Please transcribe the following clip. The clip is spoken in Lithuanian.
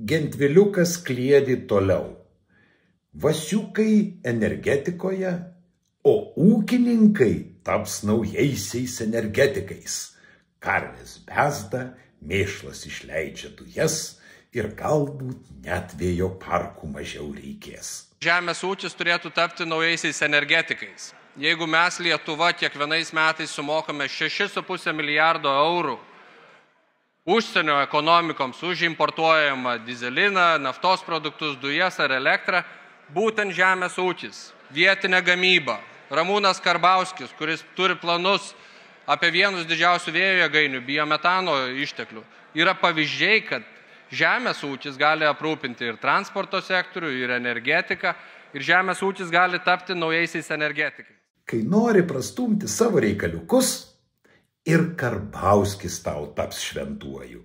Gentviliukas kliedi toliau. Vasiukai energetikoje, o ūkininkai taps naujaisiais energetikais. Karvės bezda, mėšlas išleidžia dujas ir galbūt net vėjo parkų mažiau reikės. Žemės ūkis turėtų tapti naujaisiais energetikais. Jeigu mes Lietuva kiekvienais metais sumokame 6,5 milijardo eurų užsienio ekonomikoms už importuojamą dyzeliną, naftos produktus, dujas ar elektrą, būtent žemės ūkis, vietinė gamyba. Ramūnas Karbauskis, kuris turi planus apie vienus didžiausių vėjo jėgainių, biometano išteklių, yra pavyzdžiai, kad žemės ūkis gali aprūpinti ir transporto sektorių, ir energetiką, ir žemės ūkis gali tapti naujaisiais energetikais. Kai nori prastumti savo reikaliukus, ir Karbauskis tau taps šventuoju.